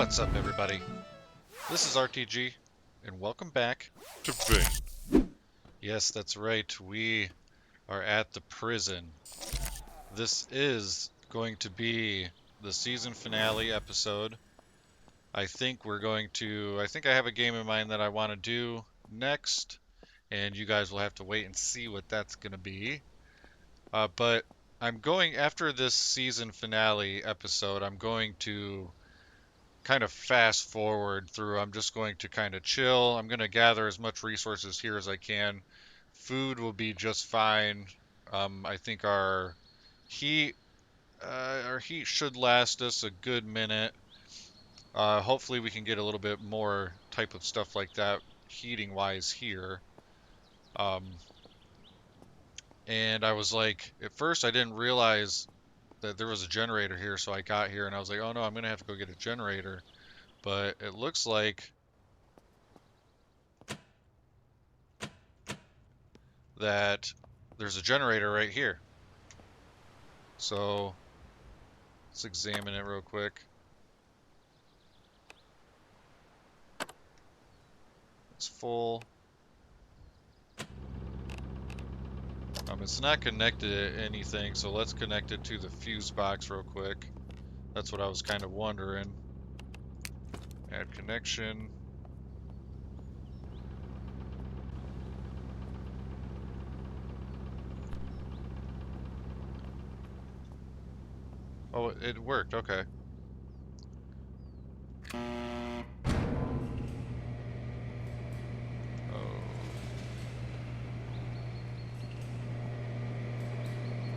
What's up, everybody? This is RTG, and welcome back to Vein. Yes, that's right, we are at the prison. This is going to be the season finale episode. I think I have a game in mind that I want to do next, and you guys will have to wait and see what that's going to be. But after this season finale episode, I'm going to kind of fast forward through. I'm just going to kind of chill. I'm going to gather as much resources here as I can. Food will be just fine. I think heat our heat should last us a good minute. Hopefully we can get a little bit more type of stuff like that heating wise here. Um, and I was like, at first I didn't realize that there was a generator here, so I got here and I was like, oh no, I'm gonna have to go get a generator. But it looks like that there's a generator right here. So let's examine it real quick. It's full. It's not connected to anything, so let's connect it to the fuse box real quick. That's what I was kind of wondering. Add connection. Oh, it worked, okay. Oh.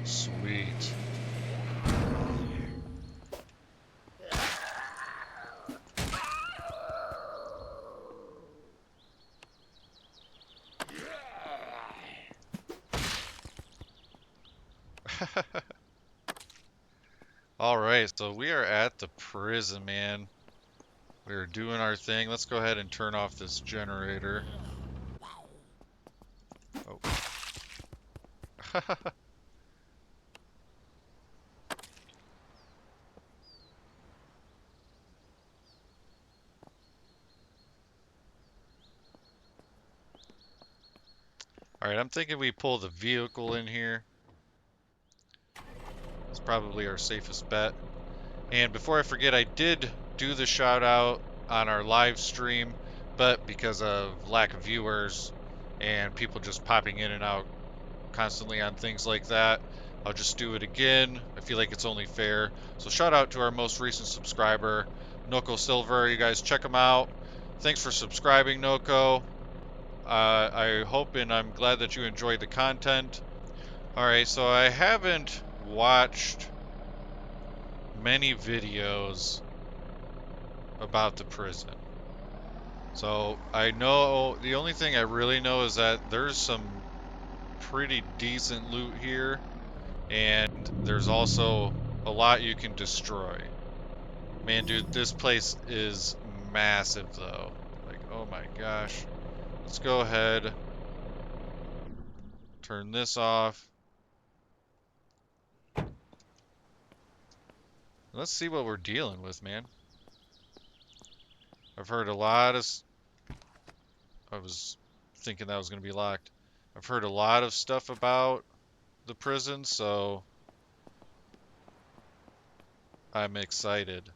Sweet. Alright, so we are at the prison, man. We're doing our thing. Let's go ahead and turn off this generator. Oh. Alright, I'm thinking we pull the vehicle in here. It's probably our safest bet. And before I forget, I did do the shout out on our live stream, but because of lack of viewers and people just popping in and out constantly on things like that, I'll just do it again. I feel like it's only fair. So shout out to our most recent subscriber, Noko Silver. You guys check him out. Thanks for subscribing, Noko. I hope and I'm glad that you enjoyed the content. Alright, so I haven't watched many videos about the prison. So I know the only thing I really know is that there's some pretty decent loot here, and there's also a lot you can destroy. Man, dude, this place is massive though. Like, oh my gosh. Let's go ahead, turn this off. Let's see what we're dealing with, man. I've heard a lot of... I was thinking that was going to be locked. I've heard a lot of stuff about the prison, so I'm excited.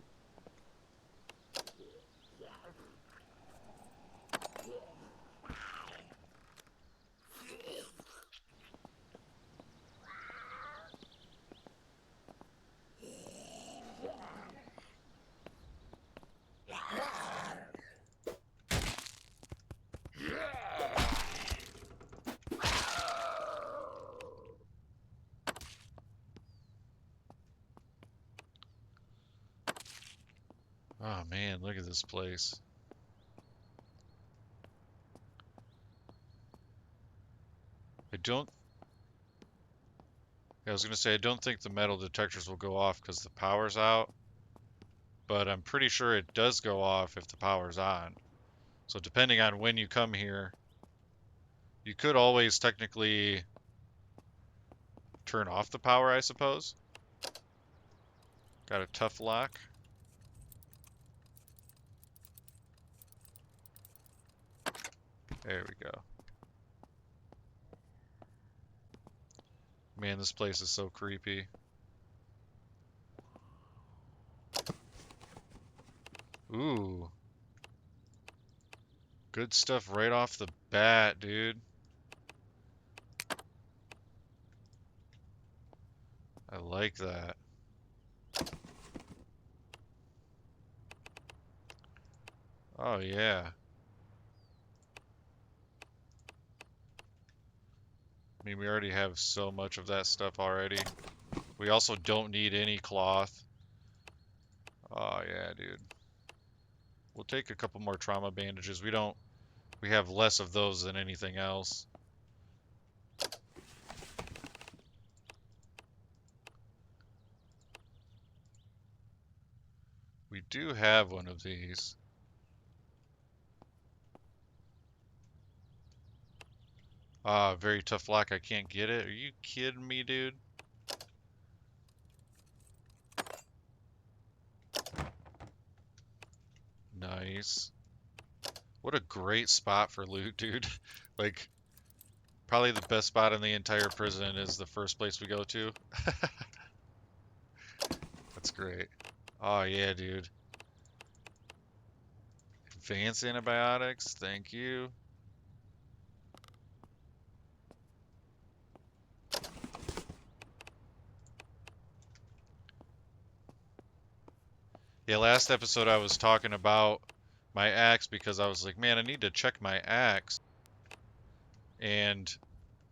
Oh man, look at this place. I was going to say, I don't think the metal detectors will go off because the power's out, but I'm pretty sure it does go off if the power's on. So depending on when you come here, you could always technically turn off the power, I suppose. Got a tough lock. There we go. Man, this place is so creepy. Ooh. Good stuff right off the bat, dude. I like that. Oh, yeah. I mean, we already have so much of that stuff already. We also don't need any cloth. Oh, yeah, dude. We'll take a couple more trauma bandages. We have less of those than anything else. We do have one of these. Ah, very tough lock. I can't get it. Are you kidding me, dude? Nice. What a great spot for loot, dude. Like, probably the best spot in the entire prison is the first place we go to. That's great. Oh, yeah, dude. Advanced antibiotics. Thank you. Yeah, last episode I was talking about my axe because I was like, man, I need to check my axe and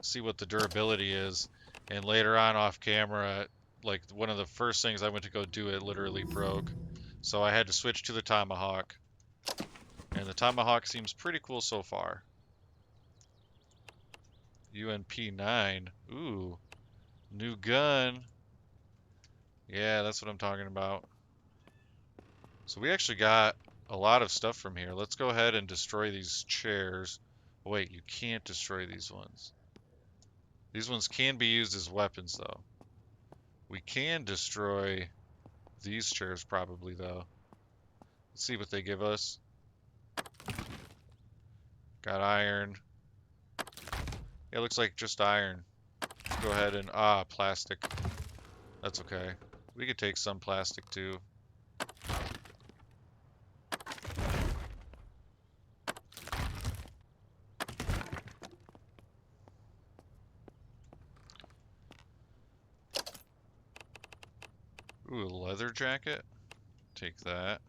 see what the durability is. And later on off camera, like one of the first things I went to go do, it literally broke. So I had to switch to the tomahawk. And the tomahawk seems pretty cool so far. UNP9. Ooh, new gun. Yeah, that's what I'm talking about. So we actually got a lot of stuff from here. Let's go ahead and destroy these chairs. Oh, wait, you can't destroy these ones. These ones can be used as weapons, though. We can destroy these chairs probably, though. Let's see what they give us. Got iron. Yeah, it looks like just iron. Go ahead and... Ah, plastic. That's okay. We could take some plastic, too. Ooh, a leather jacket. Take that.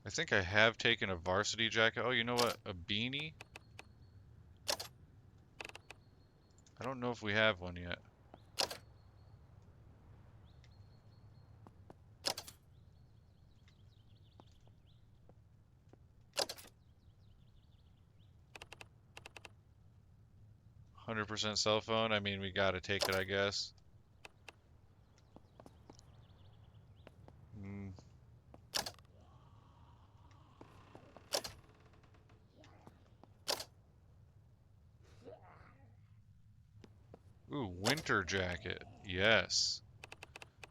I think I have taken a varsity jacket. Oh, you know what? A beanie? I don't know if we have one yet. %100% cell phone. I mean, we gotta take it, I guess. Mm. Ooh, winter jacket. Yes.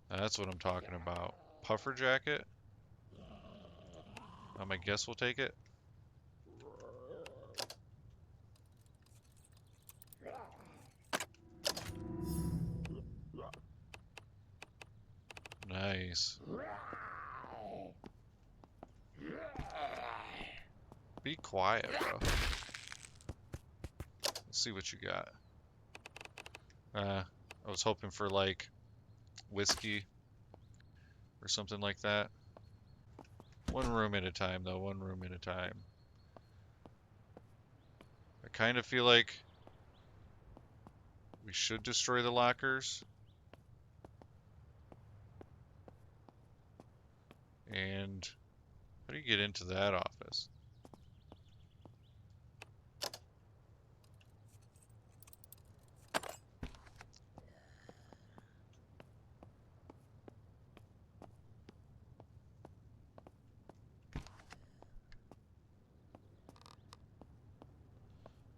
That's what I'm talking about. Puffer jacket. I guess we'll take it. Nice. Be quiet, bro. Let's see what you got. I was hoping for like whiskey or something like that. One room at a time, though. One room at a time. I kind of feel like we should destroy the lockers. And how do you get into that office?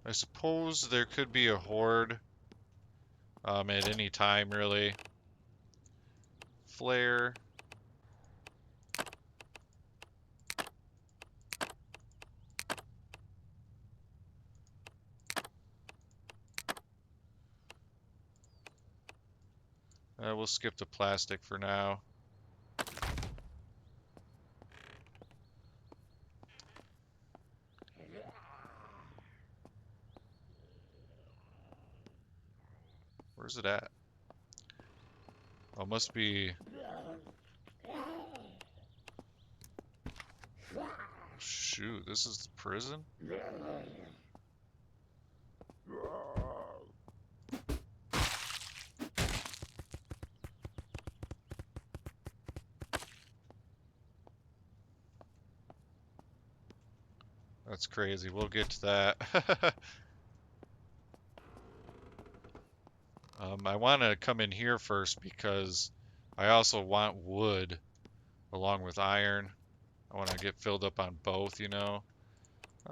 I suppose there could be a horde at any time, really. Flare. We'll skip the plastic for now. Where's it at? Oh, must be... Shoot, this is the prison? That's crazy. We'll get to that. I want to come in here first because I also want wood along with iron. I want to get filled up on both, you know.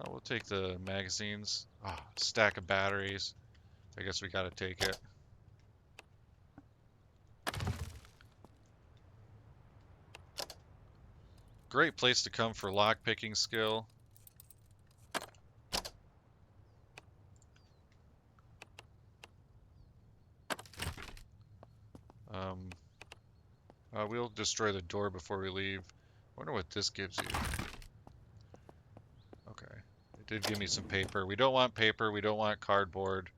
We'll take the magazines. Ah, stack of batteries. I guess we got to take it. Great place to come for lockpicking skill. We'll destroy the door before we leave. Wonder what this gives you. Okay. It did give me some paper. We don't want paper. We don't want cardboard.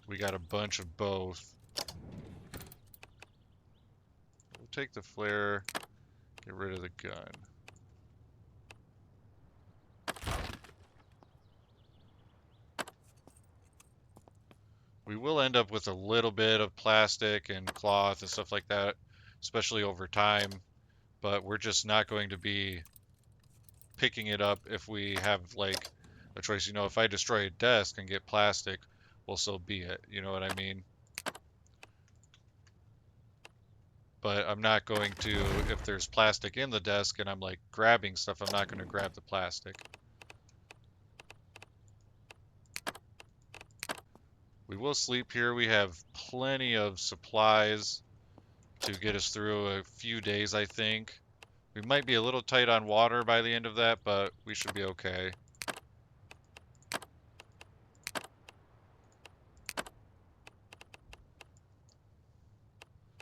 We got a bunch of both. We'll take the flare. Get rid of the gun. We will end up with a little bit of plastic and cloth and stuff like that, especially over time, but we're just not going to be picking it up if we have like a choice. You know, if I destroy a desk and get plastic, well, so be it. You know what I mean? But I'm not going to, if there's plastic in the desk and I'm like grabbing stuff, I'm not going to grab the plastic. We will sleep here. We have plenty of supplies to get us through a few days, I think. We might be a little tight on water by the end of that, but we should be okay.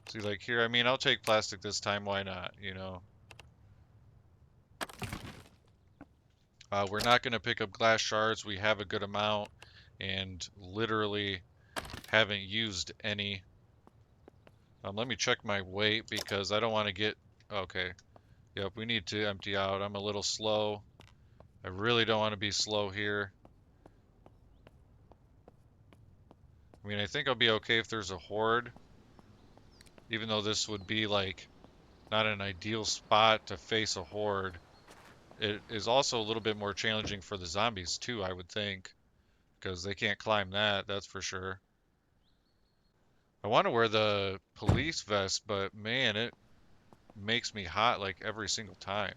See, like here, I mean, I'll take plastic this time, why not, you know? We're not going to pick up glass shards. We have a good amount and literally haven't used any. Let me check my weight because I don't want to get... Okay. Yep, we need to empty out. I'm a little slow. I really don't want to be slow here. I mean, I think I'll be okay if there's a horde. Even though this would be, like, not an ideal spot to face a horde. It is also a little bit more challenging for the zombies, too, I would think. Because they can't climb that, that's for sure. I want to wear the police vest, but man, it makes me hot like every single time.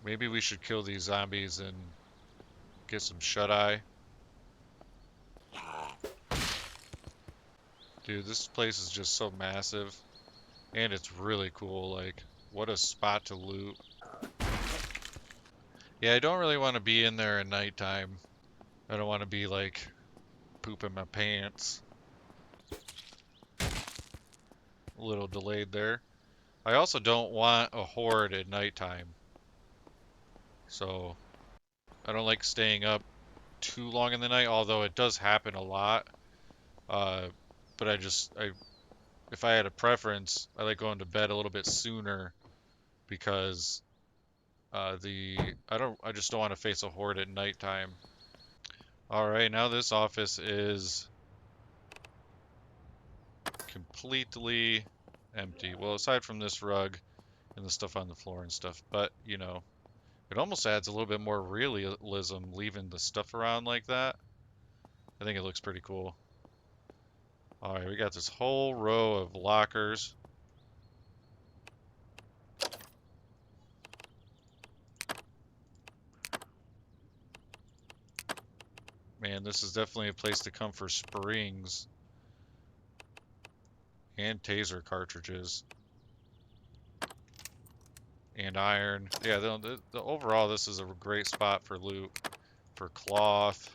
Maybe we should kill these zombies and get some shut-eye. Dude, this place is just so massive. And it's really cool, like, what a spot to loot. Yeah, I don't really want to be in there at nighttime. I don't want to be, like, pooping my pants. A little delayed there. I also don't want a horde at nighttime. So, I don't like staying up too long in the night, although it does happen a lot. But if I had a preference, I like going to bed a little bit sooner because I just don't want to face a horde at nighttime. All right, now this office is completely empty. Well, aside from this rug and the stuff on the floor and stuff, but you know, it almost adds a little bit more realism leaving the stuff around like that. I think it looks pretty cool. All right, we got this whole row of lockers. Man, this is definitely a place to come for springs and taser cartridges. and iron. Yeah, the overall, this is a great spot for loot, for cloth.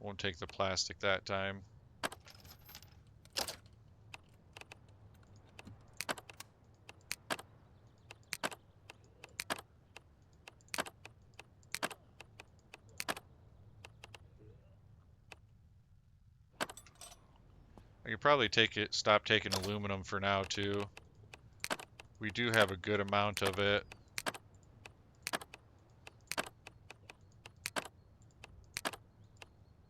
Won't take the plastic that time. I could probably stop taking aluminum for now too. We do have a good amount of it.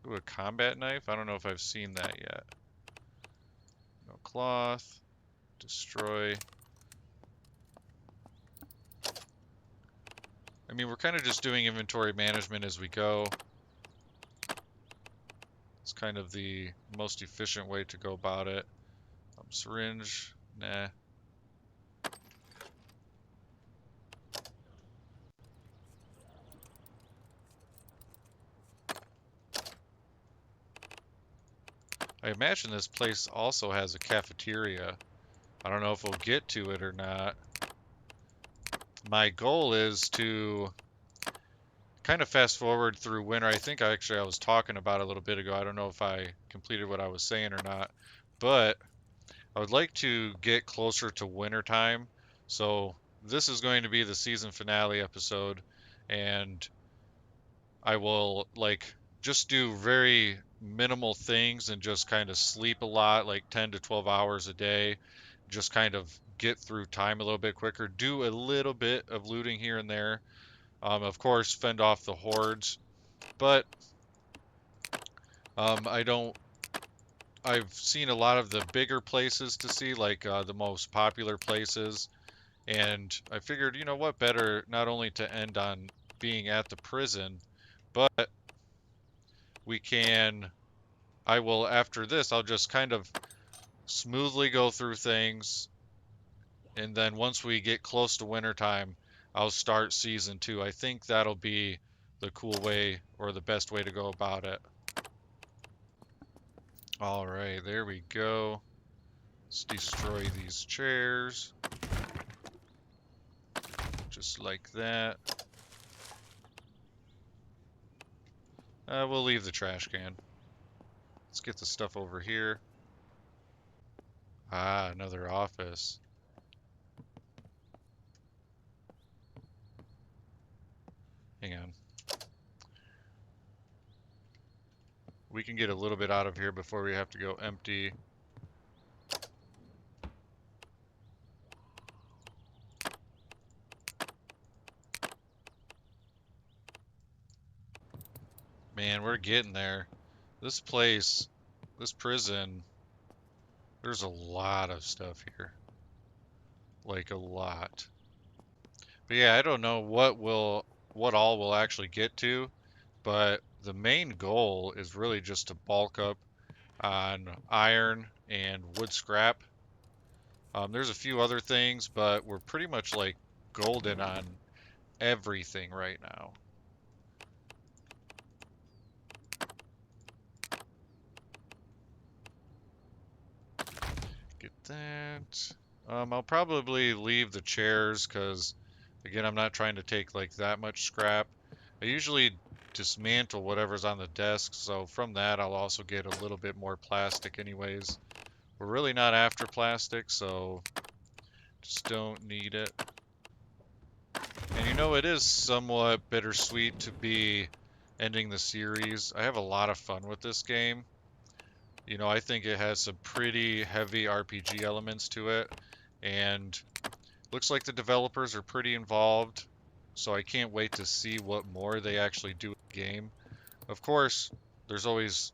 Ooh, a combat knife? I don't know if I've seen that yet. No cloth. Destroy. I mean, we're kind of just doing inventory management as we go. It's kind of the most efficient way to go about it. Syringe. Nah. I imagine this place also has a cafeteria. I don't know if we'll get to it or not. My goal is to kind of fast forward through winter. I think I was talking about it a little bit ago. I don't know if I completed what I was saying or not, but I would like to get closer to winter time. So this is going to be the season finale episode, and I will like just do very minimal things and just kind of sleep a lot, like 10 to 12 hours a day, just kind of get through time a little bit quicker, do a little bit of looting here and there. Of course, fend off the hordes, but I don't. I've seen a lot of the bigger places to see, like the most popular places, and I figured, you know what, better not only to end on being at the prison, but we can. I will, after this, I'll just kind of smoothly go through things, and then once we get close to wintertime, I'll start season 2. I think that'll be the cool way or the best way to go about it. All right, there we go. Let's destroy these chairs. Just like that. We'll leave the trash can. Let's get the stuff over here. Ah, another office. Hang on. We can get a little bit out of here before we have to go empty. Man, we're getting there. This place, this prison, there's a lot of stuff here. Like a lot. But yeah, I don't know what all we'll actually get to, but the main goal is really just to bulk up on iron and wood scrap. There's a few other things, but we're pretty much like golden on everything right now. Get that. I'll probably leave the chairs because, again, I'm not trying to take like that much scrap. I usually dismantle whatever's on the desk, so from that I'll also get a little bit more plastic anyways. We're really not after plastic, so just don't need it. And you know, it is somewhat bittersweet to be ending the series. I have a lot of fun with this game. You know, I think it has some pretty heavy RPG elements to it, and looks like the developers are pretty involved, so I can't wait to see what more they actually do in the game. Of course, there's always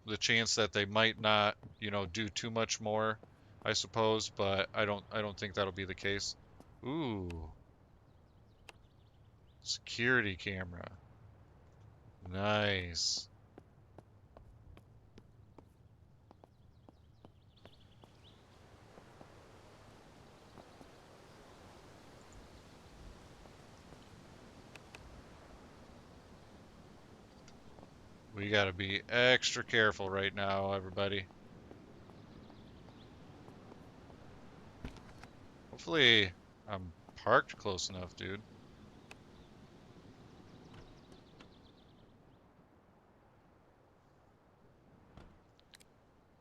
the chance that they might not, you know, do too much more, I suppose, but I don't think that'll be the case. Ooh, security camera. Nice. We gotta be extra careful right now, everybody. Hopefully I'm parked close enough, dude.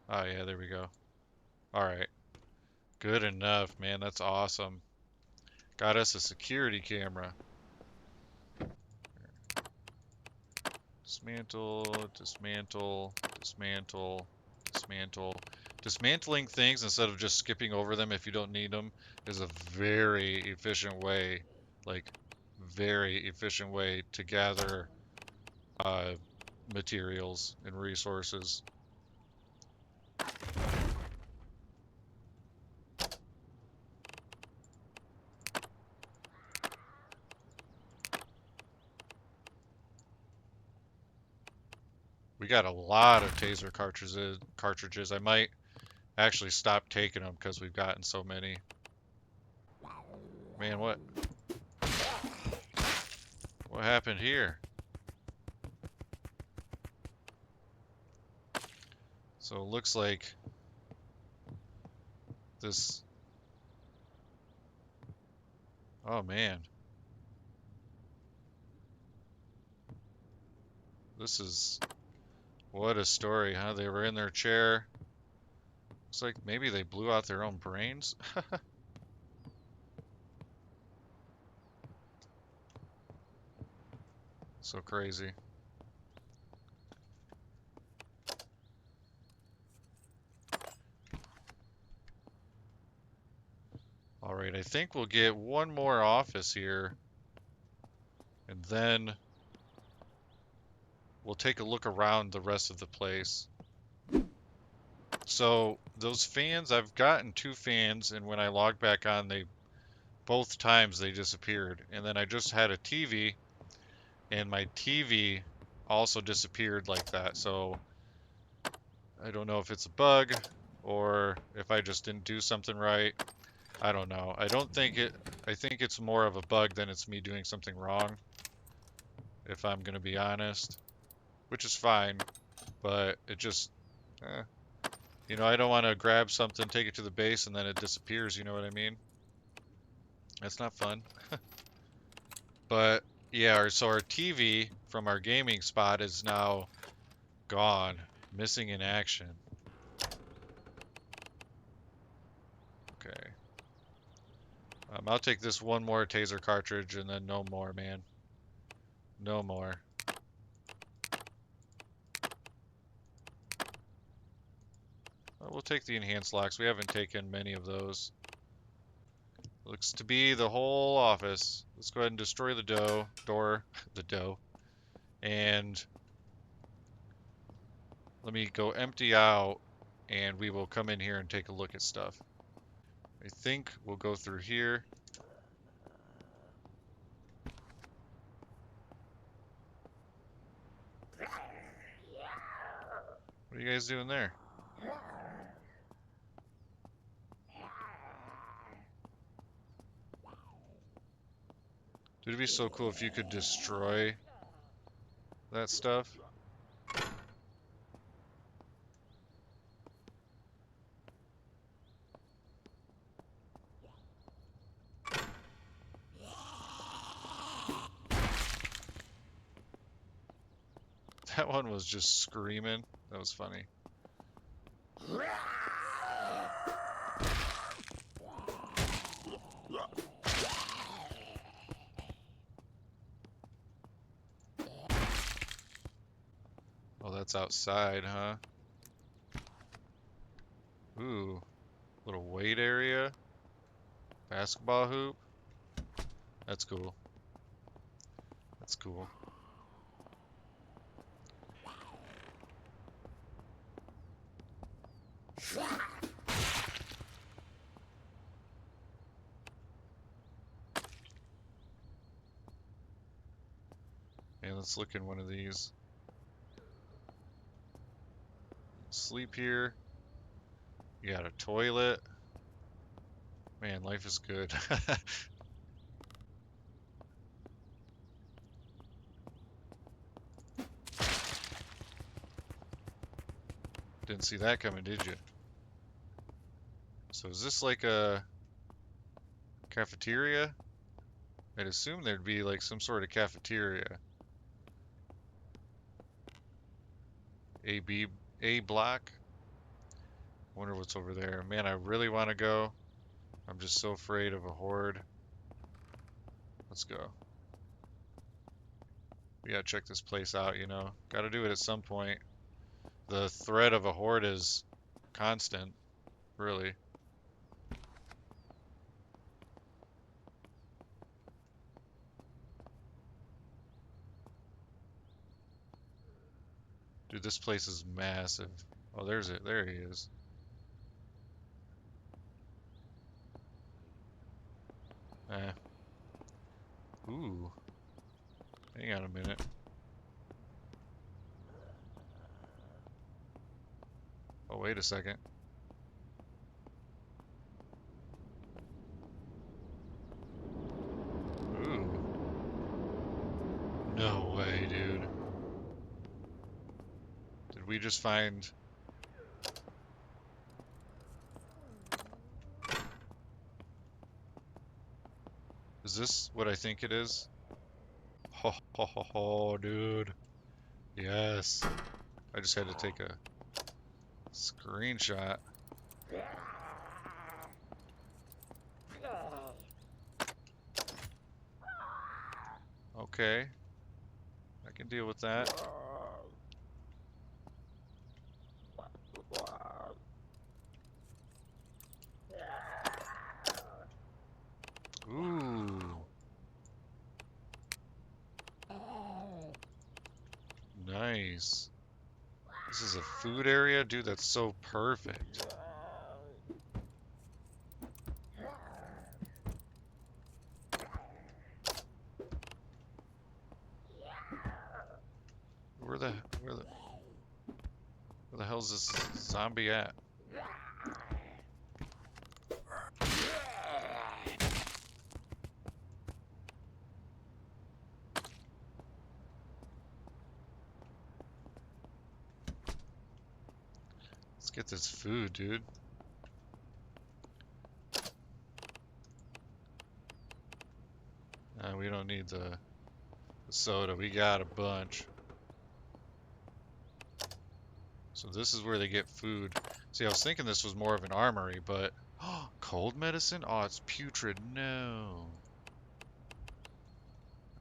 Oh yeah, there we go. Alright. Good enough, man. That's awesome. Got us a security camera. Dismantle, dismantle, dismantle, dismantle. Dismantling things instead of just skipping over them if you don't need them is a very efficient way, like, very efficient way to gather uh, materials and resources. We got a lot of taser cartridges. I might actually stop taking them because we've gotten so many. Man, what happened here? So it looks like this. Oh man. This is what a story, huh? They were in their chair. Looks like maybe they blew out their own brains. So crazy. All right, I think we'll get one more office here, and then we'll take a look around the rest of the place. So those fans, I've gotten 2 fans, and when I logged back on, both times they disappeared. And then I just had a TV, and my TV also disappeared like that. So I don't know if it's a bug or if I just didn't do something right. I don't know. I think it's more of a bug than it's me doing something wrong, if I'm gonna be honest, which is fine, but it just, eh, I don't want to grab something, take it to the base, and then it disappears, you know what I mean? That's not fun. But yeah, so our TV from our gaming spot is now gone, missing in action. Okay. I'll take this one more taser cartridge and then no more, man. No more. We'll take the enhanced locks. We haven't taken many of those. Looks to be the whole office. Let's go ahead and destroy the door, and let me go empty out, and we will come in here and take a look at stuff. I think we'll go through here. What are you guys doing there? Dude, it'd be so cool if you could destroy that stuff. That one was just screaming. That was funny. Oh, that's outside, huh? Ooh, little weight area. Basketball hoop. That's cool. That's cool. Yeah, let's look in one of these. Sleep here. You got a toilet. Man, life is good. Didn't see that coming, did you? So is this like a cafeteria? I'd assume there'd be like some sort of cafeteria. A block? Wonder what's over there. Man, I really want to go. I'm just so afraid of a horde. Let's go. We gotta check this place out, you know. Gotta do it at some point. The threat of a horde is constant, really. Dude, this place is massive. Oh, there's it. There he is. Eh. Ooh. Hang on a minute. Oh, wait a second. Ooh. No way, dude. Did we just find... Is this what I think it is? Ho ho ho ho, dude. Yes. I just had to take a screenshot. Okay. I can deal with that. Ooh. Nice. This is a food area? Dude, that's so perfect. Where the where the where the hell's this zombie at? Let's get this food, dude. We don't need the soda. We got a bunch. So this is where they get food. See, I was thinking this was more of an armory, but... Cold medicine? Oh, it's putrid. No.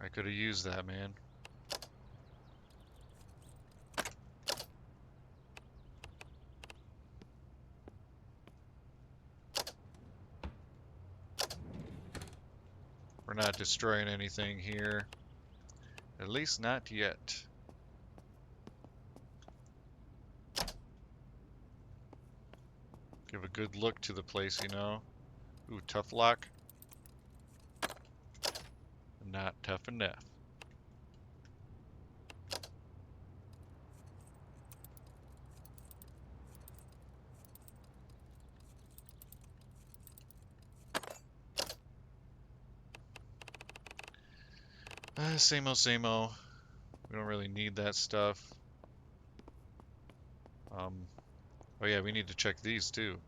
I could have used that, man. We're not destroying anything here. At least not yet. Give a good look to the place, you know. Ooh, tough lock. Not tough enough. Same old, same old. We don't really need that stuff. Oh yeah, we need to check these too.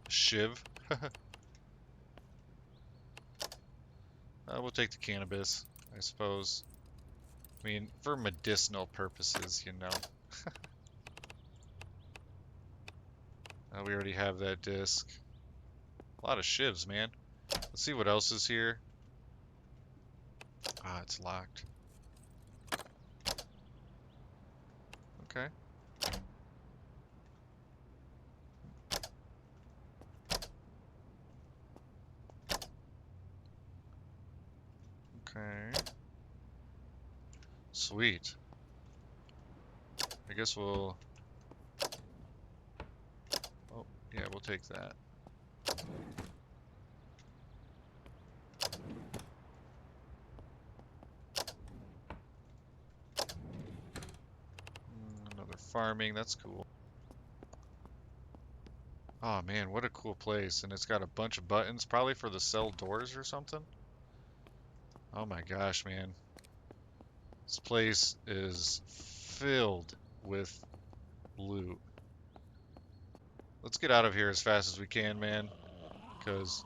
Shiv. We'll take the cannabis, I suppose. I mean, for medicinal purposes, you know. We already have that disc. A lot of shivs, man. Let's see what else is here. Ah, it's locked. Okay. Okay. Sweet. I guess we'll... Oh, yeah, we'll take that. Another farming, that's cool. Oh man, what a cool place. And it's got a bunch of buttons, probably for the cell doors or something. Oh my gosh, man. This place is filled with loot. Let's get out of here as fast as we can, man, because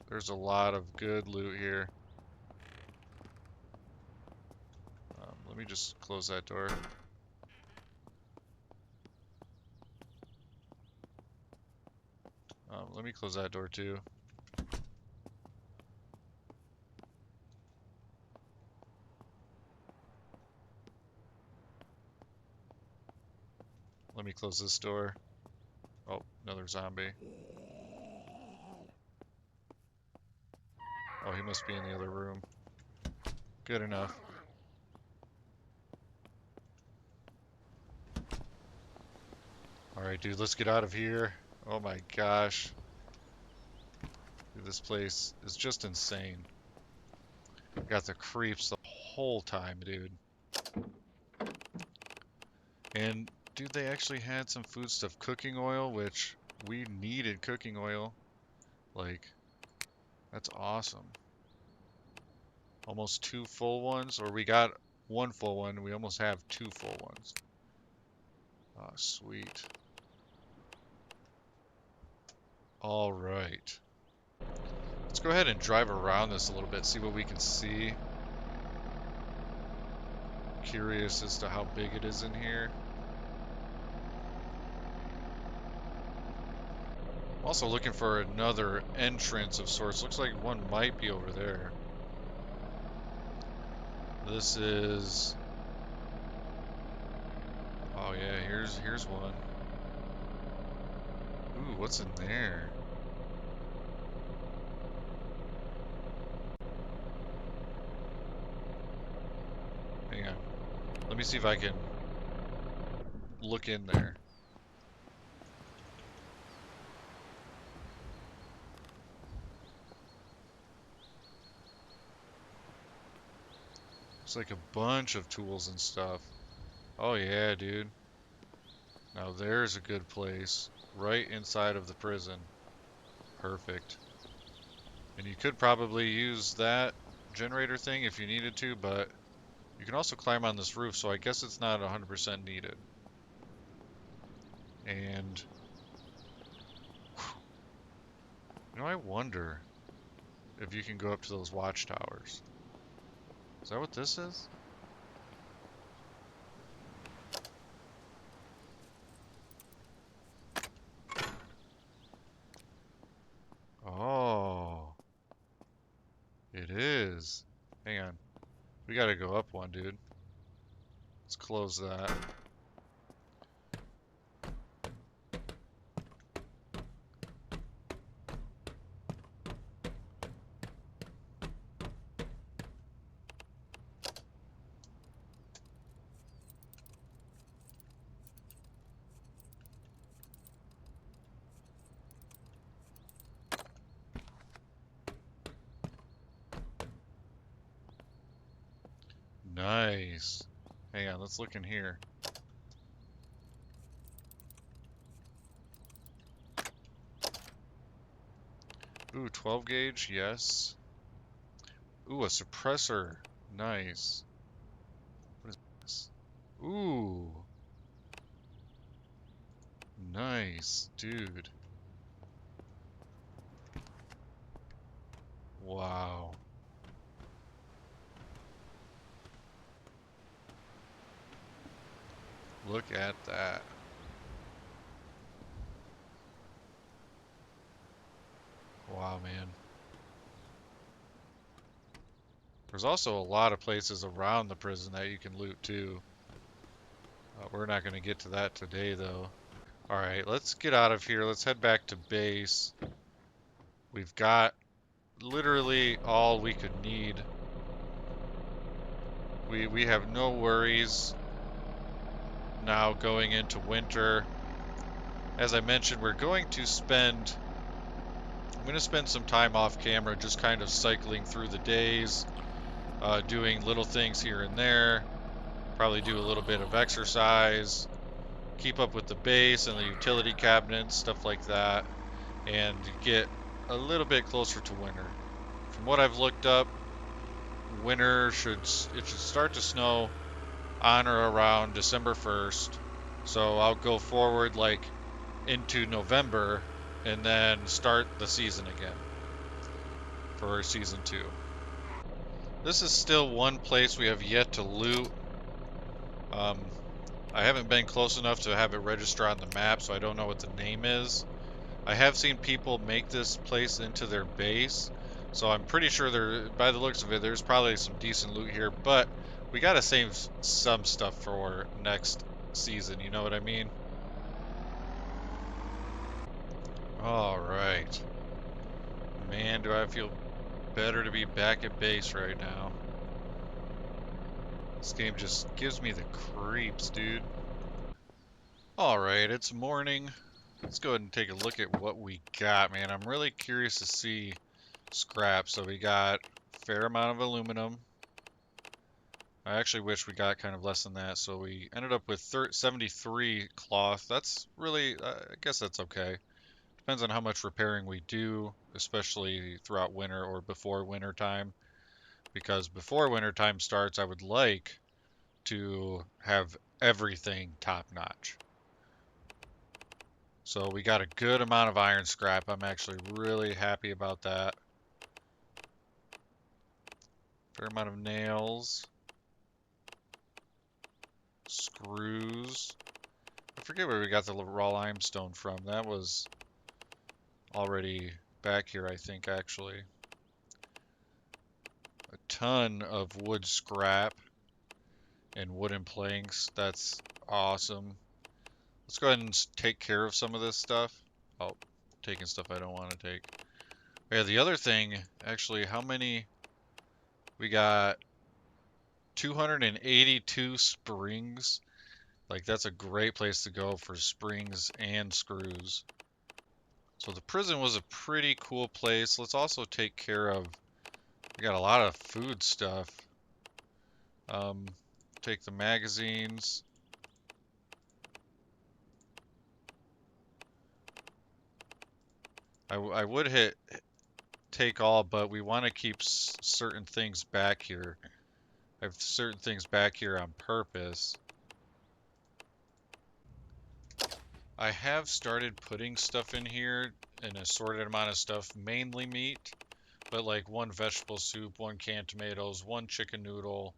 there's a lot of good loot here. Let me just close that door. Let me close that door too. Let me close this door. Oh, another zombie. Oh, he must be in the other room. Good enough. Alright, dude, let's get out of here. Oh my gosh. Dude, this place is just insane. Got the creeps the whole time, dude. And, dude, they actually had some food stuff. Cooking oil, which we needed cooking oil. Like, that's awesome. Almost 2 full ones, or we got 1 full one. We almost have 2 full ones. Oh, sweet. All right. Let's go ahead and drive around this a little bit, see what we can see. Curious as to how big it is in here. Also looking for another entrance of sorts. Looks like one might be over there. This is... Oh yeah, here's one. Ooh, what's in there? Hang on. Let me see if I can look in there. It's like a bunch of tools and stuff. Oh yeah, dude. Now there's a good place. Right inside of the prison. Perfect. And you could probably use that generator thing if you needed to, but you can also climb on this roof, so I guess it's not 100% needed. And, you know, I wonder if you can go up to those watchtowers. Is that what this is? Oh, it is. Hang on. We gotta go up one, dude. Let's close that. Nice. Hang on, let's look in here. Ooh, 12 gauge, yes. Ooh, a suppressor. Nice. What is this? Ooh. Nice, dude. Wow. Look at that. Wow, man. There's also a lot of places around the prison that you can loot too. We're not going to get to that today though. Alright, let's get out of here. Let's head back to base. We've got literally all we could need. We have no worries now going into winter. As I mentioned, I'm going to spend some time off camera just kind of cycling through the days, doing little things here and there, probably do a little bit of exercise, keep up with the base and the utility cabinets, stuff like that, and get a little bit closer to winter. From what I've looked up, winter should start to snow on or around December 1st. So I'll go forward like into November and then start the season again for season 2. This is still one place we have yet to loot. Um, I haven't been close enough to have it register on the map, so I don't know what the name is. I have seen people make this place into their base, so I'm pretty sure there, by the looks of it, there's probably some decent loot here, but we gotta save some stuff for next season, you know what I mean? Alright. Man, do I feel better to be back at base right now. This game just gives me the creeps, dude. Alright, it's morning. Let's go ahead and take a look at what we got, man. I'm really curious to see scrap. So we got a fair amount of aluminum. I actually wish we got kind of less than that. So we ended up with 73 cloth. That's really, I guess that's okay. Depends on how much repairing we do, especially throughout winter or before winter time. Because before winter time starts, I would like to have everything top notch. So we got a good amount of iron scrap. I'm actually really happy about that. Fair amount of nails. Screws. I forget where we got the raw limestone from. That was already back here, I think, actually. A ton of wood scrap and wooden planks. That's awesome. Let's go ahead and take care of some of this stuff. Oh, taking stuff I don't want to take. Yeah, the other thing, actually, how many? We got 282 springs. Like, that's a great place to go for springs and screws. So the prison was a pretty cool place. Let's also take care of, we got a lot of food stuff. Take the magazines. I would hit take all, but we want to keep certain things back here. I have certain things back here on purpose. I have started putting stuff in here, an assorted amount of stuff, mainly meat, but like one vegetable soup, one canned tomatoes, one chicken noodle,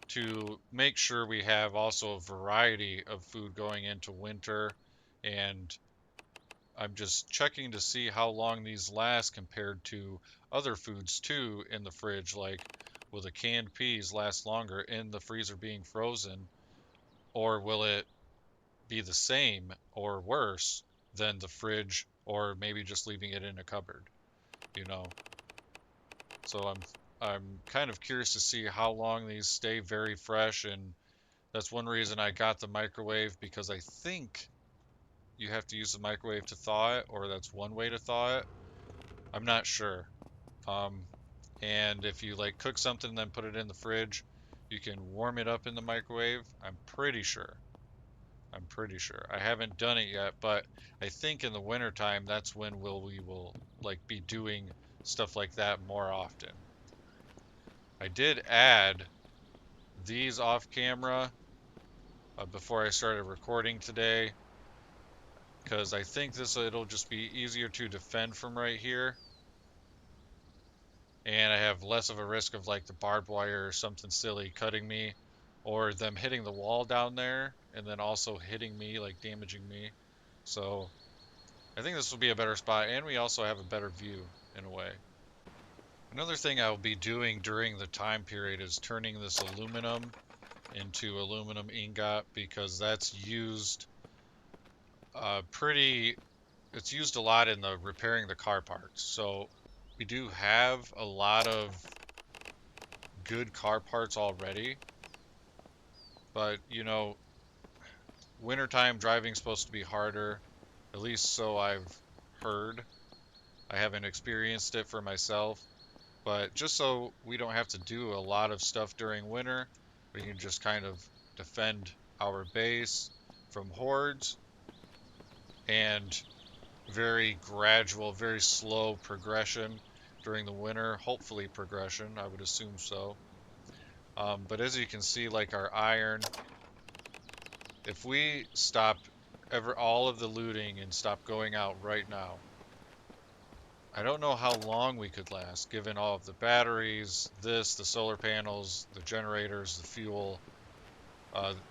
to make sure we have also a variety of food going into winter. And I'm just checking to see how long these last compared to other foods too in the fridge. Like, will the canned peas last longer in the freezer being frozen, or will it be the same or worse than the fridge, or maybe just leaving it in a cupboard, you know? So I'm kind of curious to see how long these stay very fresh, and that's one reason I got the microwave, because I think you have to use the microwave to thaw it, or that's one way to thaw it. I'm not sure. Um, and if you like cook something and then put it in the fridge, you can warm it up in the microwave. I'm pretty sure. I'm pretty sure. I haven't done it yet, but I think in the wintertime, that's when we will like be doing stuff like that more often. I did add these off camera before I started recording today, because I think it'll just be easier to defend from right here, and I have less of a risk of like the barbed wire or something silly cutting me, or them hitting the wall down there and then also hitting me, like damaging me. So I think this will be a better spot, and we also have a better view in a way. Another thing I'll be doing during the time period is turning this aluminum into aluminum ingot, because that's used it's used a lot in the repairing the car parts. So we do have a lot of good car parts already, but you know, wintertime driving's supposed to be harder, at least so I've heard. I haven't experienced it for myself, but just so we don't have to do a lot of stuff during winter, we can just kind of defend our base, from hordes and very gradual, very slow progression during the winter. Hopefully progression, I would assume so. But as you can see, like our iron, if we stop all of the looting and stop going out right now, I don't know how long we could last, given all of the batteries, the solar panels, the generators, the fuel,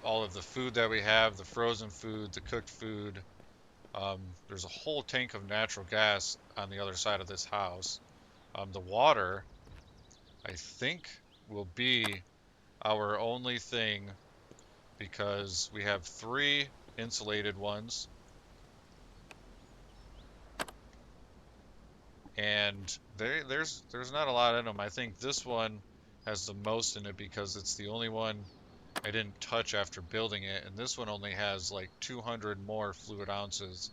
all of the food that we have, the frozen food, the cooked food. There's a whole tank of natural gas on the other side of this house. The water, I think, will be our only thing because we have 3 insulated ones, and there's not a lot in them. I think this one has the most in it because it's the only one I didn't touch after building it, and this one only has like 200 more fluid ounces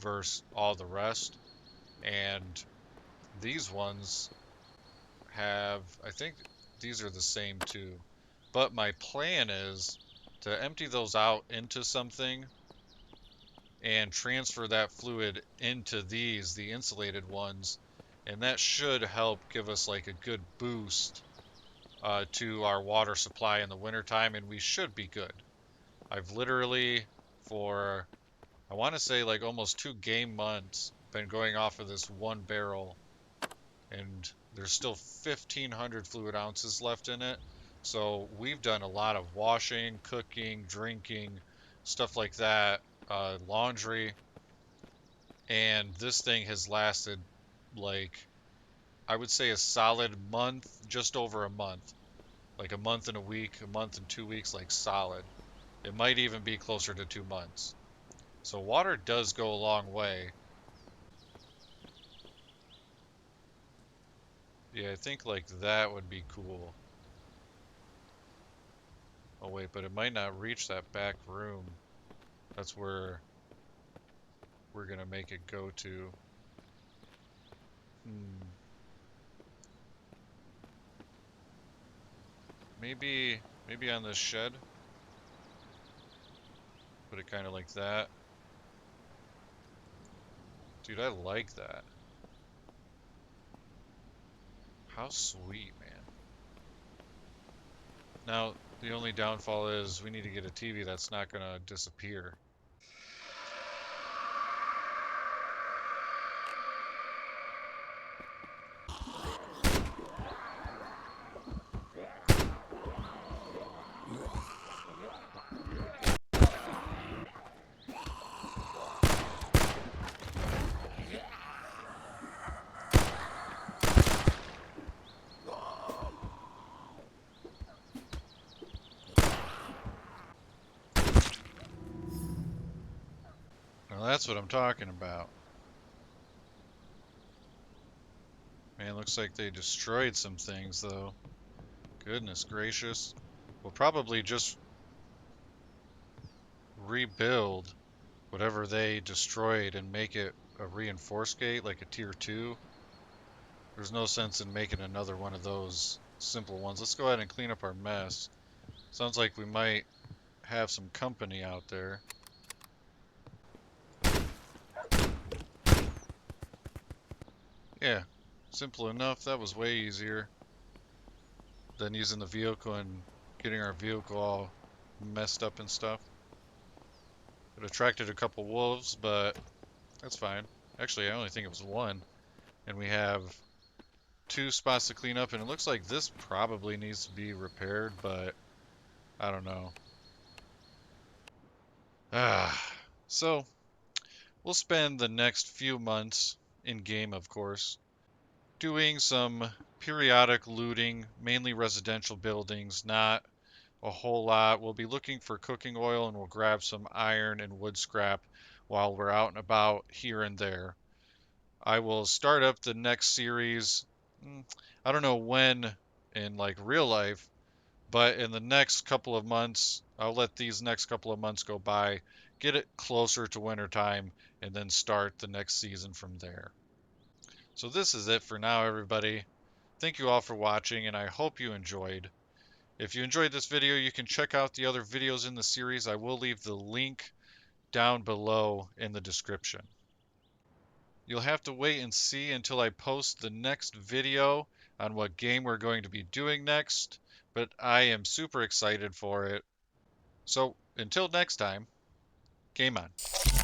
versus all the rest. And these ones have, I think these are the same too. But my plan is to empty those out into something and transfer that fluid into these, the insulated ones, and that should help give us like a good boost to our water supply in the wintertime, and we should be good. I've literally, for I want to say like almost 2 game months, been going off of this one barrel, and there's still 1,500 fluid ounces left in it. So we've done a lot of washing, cooking, drinking, stuff like that, laundry, and this thing has lasted like I would say a solid month, just over a month, like a month and a week, a month and 2 weeks, like solid. It might even be closer to 2 months. So water does go a long way. Yeah, I think like that would be cool. Oh wait, but it might not reach that back room. That's where we're gonna make it go to. Hmm. Maybe on this shed. Put it kind of like that. Dude, I like that. How sweet, man. Now, the only downfall is we need to get a TV that's not gonna disappear. Now that's what I'm talking about. Man, looks like they destroyed some things though. Goodness gracious. We'll probably just rebuild whatever they destroyed and make it a reinforced gate, like a tier 2. There's no sense in making another one of those simple ones. Let's go ahead and clean up our mess. Sounds like we might have some company out there. Yeah, simple enough. That was way easier than using the vehicle and getting our vehicle all messed up and stuff. It attracted a couple wolves, but that's fine. Actually, I only think it was one. And we have 2 spots to clean up, and it looks like this probably needs to be repaired, but I don't know. So we'll spend the next few months in game, of course, doing some periodic looting, mainly residential buildings, not a whole lot. We'll be looking for cooking oil, and we'll grab some iron and wood scrap while we're out and about here and there. I will start up the next series. I don't know when in like real life, but in the next couple of months, I'll let these next couple of months go by, get it closer to winter time, and then start the next season from there. So this is it for now, everybody. Thank you all for watching, and I hope you enjoyed. If you enjoyed this video, you can check out the other videos in the series. I will leave the link down below in the description. You'll have to wait and see until I post the next video on what game we're going to be doing next, but I am super excited for it. So until next time, game on.